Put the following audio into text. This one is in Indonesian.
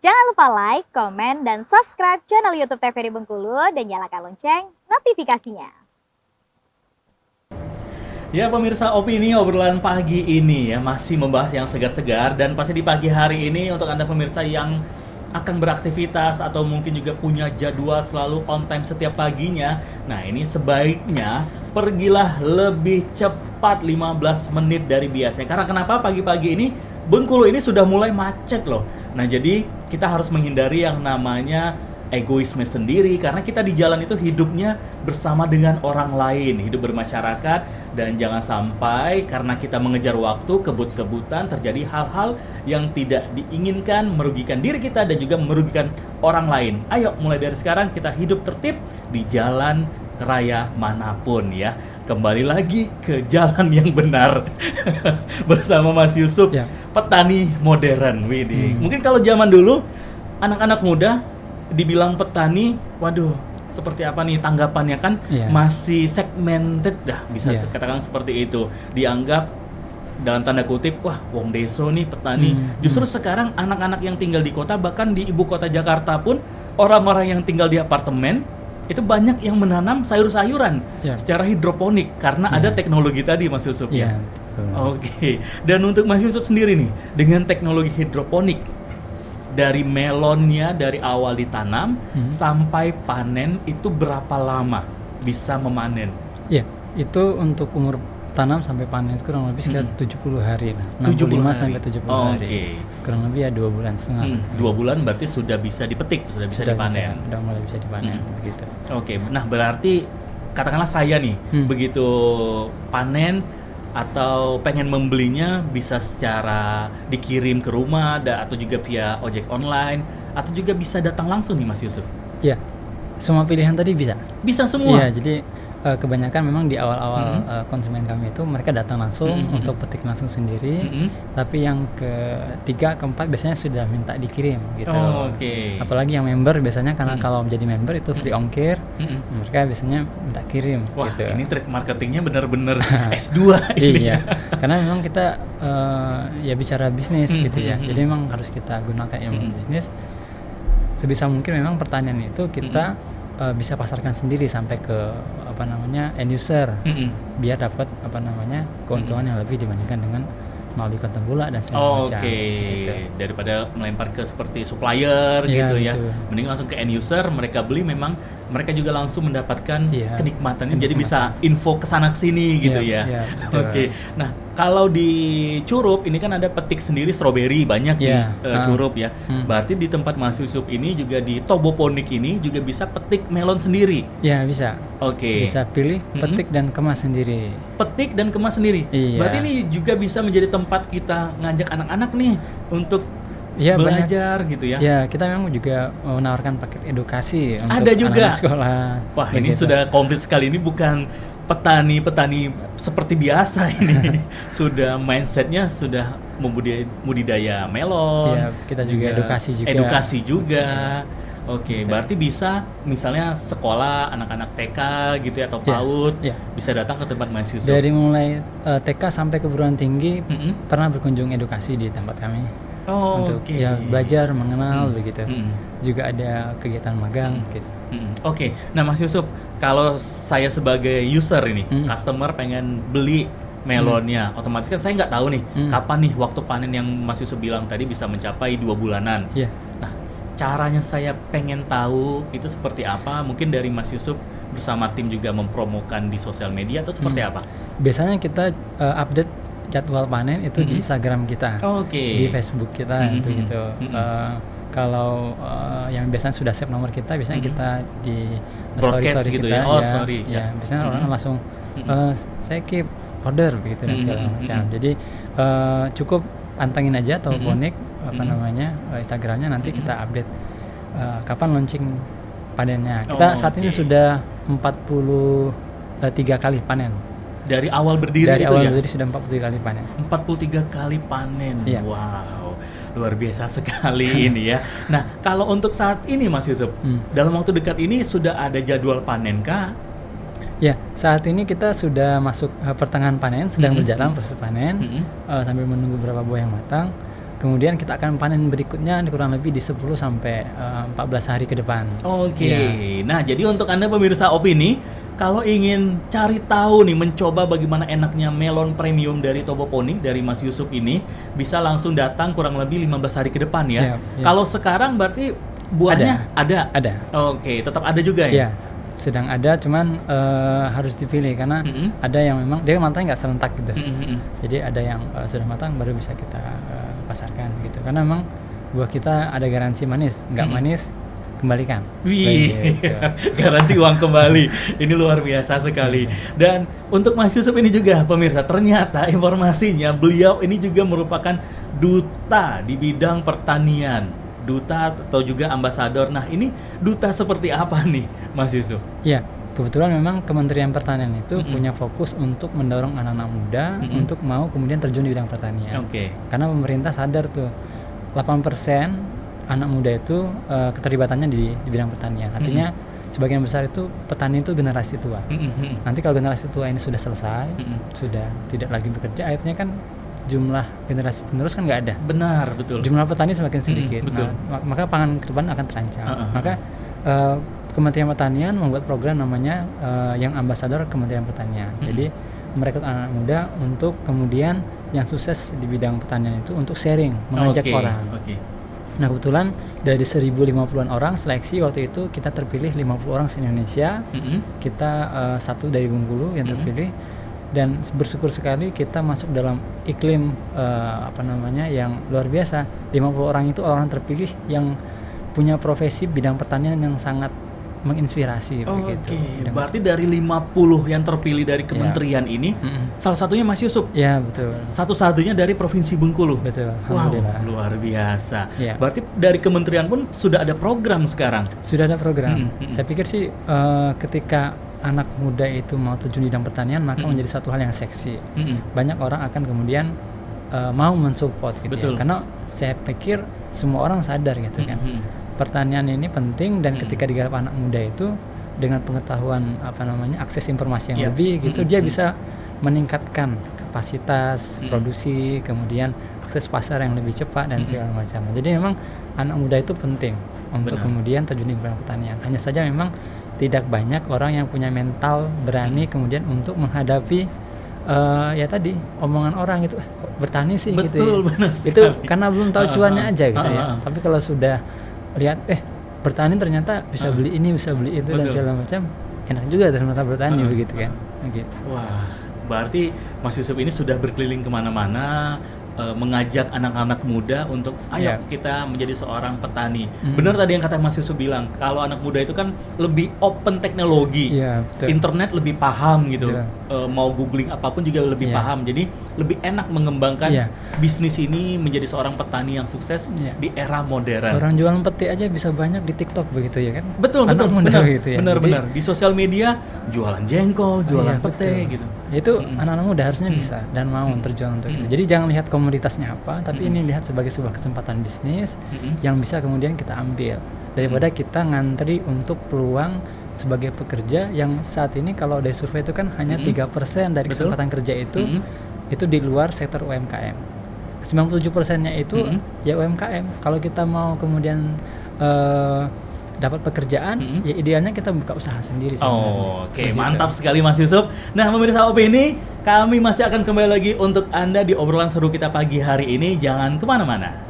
Jangan lupa like, komen, dan subscribe channel YouTube TVRI Bengkulu dan nyalakan lonceng notifikasinya. Ya pemirsa, opini obrolan pagi ini ya masih membahas yang segar-segar, dan pasti di pagi hari ini untuk Anda pemirsa yang akan beraktivitas atau mungkin juga punya jadwal selalu on time setiap paginya. Nah, ini sebaiknya pergilah lebih cepat 15 menit dari biasanya. Karena kenapa? Pagi-pagi ini Bengkulu ini sudah mulai macet loh. Nah, jadi kita harus menghindari yang namanya egoisme sendiri, karena kita di jalan itu hidupnya bersama dengan orang lain, hidup bermasyarakat, dan jangan sampai karena kita mengejar waktu, kebut-kebutan terjadi hal-hal yang tidak diinginkan, merugikan diri kita dan juga merugikan orang lain. Ayo mulai dari sekarang kita hidup tertib di jalan raya manapun ya. Kembali lagi ke jalan yang benar bersama Mas Yusuf, Ya. petani modern. Widih. Mungkin kalau zaman dulu anak-anak muda dibilang petani, waduh, seperti apa nih tanggapannya kan? Iya. Masih segmented dah, bisa Iya. katakan seperti itu. Dianggap dalam tanda kutip, wah, wong deso nih petani. Justru sekarang anak-anak yang tinggal di kota, bahkan di ibu kota Jakarta pun, orang-orang yang tinggal di apartemen itu banyak yang menanam sayur-sayuran Ya. secara hidroponik karena ada teknologi tadi, Mas Yusuf ya. Iya, betul. Oke. Dan untuk Mas Yusuf sendiri nih, dengan teknologi hidroponik, dari melonnya dari awal ditanam sampai panen itu berapa lama bisa memanen? Iya, itu untuk umur tanam sampai panen itu kurang lebih sekitar 70 hari. Nah, 70 65 hari. sampai 70 Oh, hari. oke. Kurang lebih ya 2 bulan setengah. 2 bulan berarti sudah bisa dipetik, sudah bisa dipanen. Udah mulai bisa dipanen begitu. Oke, nah berarti katakanlah saya nih, begitu panen atau pengen membelinya bisa secara dikirim ke rumah atau juga via ojek online, atau juga bisa datang langsung nih Mas Yusuf? Iya. Semua pilihan tadi bisa. Bisa semua? Iya, jadi kebanyakan memang di awal-awal konsumen kami itu mereka datang langsung untuk petik langsung sendiri. Tapi yang ketiga, keempat biasanya sudah minta dikirim gitu. Oh, oke. Apalagi yang member biasanya, karena kalau menjadi member itu free ongkir, mereka biasanya minta kirim. Wah, gitu. ini trik marketingnya benar-benar S2 ini. Iya, karena memang kita ya bicara bisnis gitu ya. Jadi memang harus kita gunakan ilmu bisnis. Sebisa mungkin memang pertanian itu kita bisa pasarkan sendiri sampai ke end user, biar dapat keuntungan yang lebih dibandingkan dengan melalui kantong gula dan segala macam. Oke, gitu. daripada melempar ke seperti supplier Iya, gitu ya, betul. mending langsung ke end user, mereka beli, memang mereka juga langsung mendapatkan Iya, kenikmatannya, jadi bisa info kesana kesini gitu Iya, ya. iya, betul. Oke, nah kalau di Curup ini kan ada petik sendiri stroberi banyak di Iya, Curup ya, berarti di tempat Mas Yusuf ini juga di Toboponik ini juga bisa petik melon sendiri. Ya bisa. Oke. Bisa pilih, petik dan kemas sendiri. Petik dan kemas sendiri. Iya. Berarti ini juga bisa menjadi tempat kita ngajak anak-anak nih untuk Iya, belajar gitu ya. Ya, kita memang juga menawarkan paket edukasi untuk Ada juga? anak-anak sekolah. Wah, ini Begitu. sudah komplit sekali. Ini bukan petani seperti biasa ini. Sudah mindsetnya sudah budidaya melon. Iya, kita juga edukasi juga. Oke, berarti bisa misalnya sekolah anak-anak TK gitu ya, atau Iya, PAUD iya. bisa datang ke tempat Mas Yusuf. Dari mulai TK sampai keguruan tinggi pernah berkunjung edukasi di tempat kami. Oh, Untuk oke. ya belajar mengenal begitu. Mm-mm. Juga ada kegiatan magang gitu. Oke, nah Mas Yusuf, kalau saya sebagai user ini, customer pengen beli melonnya, otomatis kan saya nggak tahu nih kapan nih waktu panen yang Mas Yusuf bilang tadi bisa mencapai 2 bulanan. Iya. Nah, caranya saya pengen tahu itu seperti apa? Mungkin dari Mas Yusuf bersama tim juga mempromokan di sosial media atau seperti apa? Biasanya kita update jadwal panen itu di Instagram kita. Oke. Di Facebook kita itu gitu. Kalau yang biasanya sudah save nomor kita, biasanya kita di Broadcast story gitu kita ya? Oh, story, ya. biasanya orang langsung saya keep order begitu dan segala macam. Jadi cukup pantengin aja Toboponik Instagramnya, nanti kita update kapan launching panennya. Kita saat ini sudah 43 kali panen. Dari awal berdiri Dari itu awal ya? berdiri sudah 43 kali panen. 43 kali panen. Iya. Wow, luar biasa sekali ini ya. Nah, kalau untuk saat ini Mas Yusuf, dalam waktu dekat ini sudah ada jadwal panen kah? Ya, saat ini kita sudah masuk pertengahan panen, sedang berjalan proses panen, sambil menunggu beberapa buah yang matang. kemudian kita akan panen berikutnya kurang lebih di 10 sampai 14 hari ke depan. Oke. Iya. Nah, jadi untuk Anda pemirsa Opini, kalau ingin cari tahu nih, mencoba bagaimana enaknya melon premium dari Toboponi, dari Mas Yusuf ini, bisa langsung datang kurang lebih 15 hari ke depan ya. Iya, iya. Kalau sekarang berarti buahnya ada? Ada. Oke, tetap ada juga ya? Iya, sedang ada, cuman harus dipilih karena ada yang memang dia matangnya nggak serentak gitu. Jadi ada yang sudah matang baru bisa kita pasarkan gitu. Karena memang buah kita ada garansi manis, nggak manis kembalikan. Wih, Gitu. garansi uang kembali. Ini luar biasa sekali. Dan untuk Mas Yusuf ini juga pemirsa, ternyata informasinya beliau ini juga merupakan duta di bidang pertanian. Duta atau juga ambasador. Nah, ini duta seperti apa nih, Mas Yusuf? Iya, kebetulan memang Kementerian Pertanian itu punya fokus untuk mendorong anak-anak muda untuk mau kemudian terjun di bidang pertanian. Oke. Karena pemerintah sadar tuh 8% anak muda itu keterlibatannya di bidang pertanian. Artinya sebagian besar itu petani itu generasi tua. Nanti kalau generasi tua ini sudah selesai, sudah tidak lagi bekerja, akhirnya kan jumlah generasi penerus kan nggak ada. Benar, betul. Jumlah petani semakin sedikit. betul. Nah, maka pangan ke depan akan terancam. Maka Kementerian Pertanian membuat program namanya yang ambasador Kementerian Pertanian. Jadi merekrut anak muda untuk kemudian yang sukses di bidang pertanian itu untuk sharing, mengajak orang. Nah, kebetulan dari 1050-an orang seleksi waktu itu kita terpilih 50 orang se-Indonesia. Kita satu dari Bengkulu yang terpilih. Dan bersyukur sekali kita masuk dalam iklim yang luar biasa. 50 orang itu orang terpilih yang punya profesi bidang pertanian yang sangat menginspirasi begitu. Berarti dari 50 yang terpilih dari kementerian ini, salah satunya Mas Yusuf. Ya, betul. Satu-satunya dari Provinsi Bengkulu. Betul. Wow, Alhamdulillah. luar biasa. Ya. Berarti dari kementerian pun sudah ada program sekarang. Sudah ada program. Saya pikir sih ketika anak muda itu mau terjun di bidang pertanian maka menjadi satu hal yang seksi. Banyak orang akan kemudian mau mensupport gitu. Betul. Ya. Karena saya pikir semua orang sadar gitu kan. Pertanian ini penting dan ketika digarap anak muda itu dengan pengetahuan akses informasi yang lebih gitu, dia bisa meningkatkan kapasitas produksi, kemudian akses pasar yang lebih cepat dan segala macam. Jadi memang anak muda itu penting untuk kemudian terjun di bidang pertanian. Hanya saja memang tidak banyak orang yang punya mental berani kemudian untuk menghadapi ya tadi omongan orang itu kok bertani sih. Betul, gitu ya. benar Itu sekali. karena belum tahu cuannya aja gitu ya. Tapi kalau sudah lihat bertani ternyata bisa beli ini, bisa beli itu dan segala macam, enak juga ternyata bertani begitu kan. Begitu. Wah, berarti Mas Yusuf ini sudah berkeliling kemana-mana, mengajak anak-anak muda untuk ayo kita menjadi seorang petani. Benar tadi yang kata Mas Yusuf bilang, kalau anak muda itu kan lebih open teknologi, internet lebih paham gitu, mau googling apapun juga lebih paham, jadi lebih enak mengembangkan bisnis ini menjadi seorang petani yang sukses di era modern. Orang jualan peti aja bisa banyak di TikTok begitu ya kan? Betul, anak muda benar, gitu ya. benar. Di sosial media jualan jengkol, jualan pete gitu. Itu anak-anak muda harusnya bisa dan mau terjun untuk itu. Jadi jangan lihat komoditasnya apa, tapi ini lihat sebagai sebuah kesempatan bisnis yang bisa kemudian kita ambil daripada kita ngantri untuk peluang sebagai pekerja yang saat ini kalau dari survei itu kan hanya 3% dari kesempatan kerja itu di luar sektor UMKM. 97%-nya itu ya UMKM. Kalau kita mau kemudian dapat pekerjaan, ya idealnya kita buka usaha sendiri. Oke, mantap sekali Mas Yusuf. Nah, pemirsa Opini, kami masih akan kembali lagi untuk Anda di obrolan seru kita pagi hari ini. Jangan kemana-mana.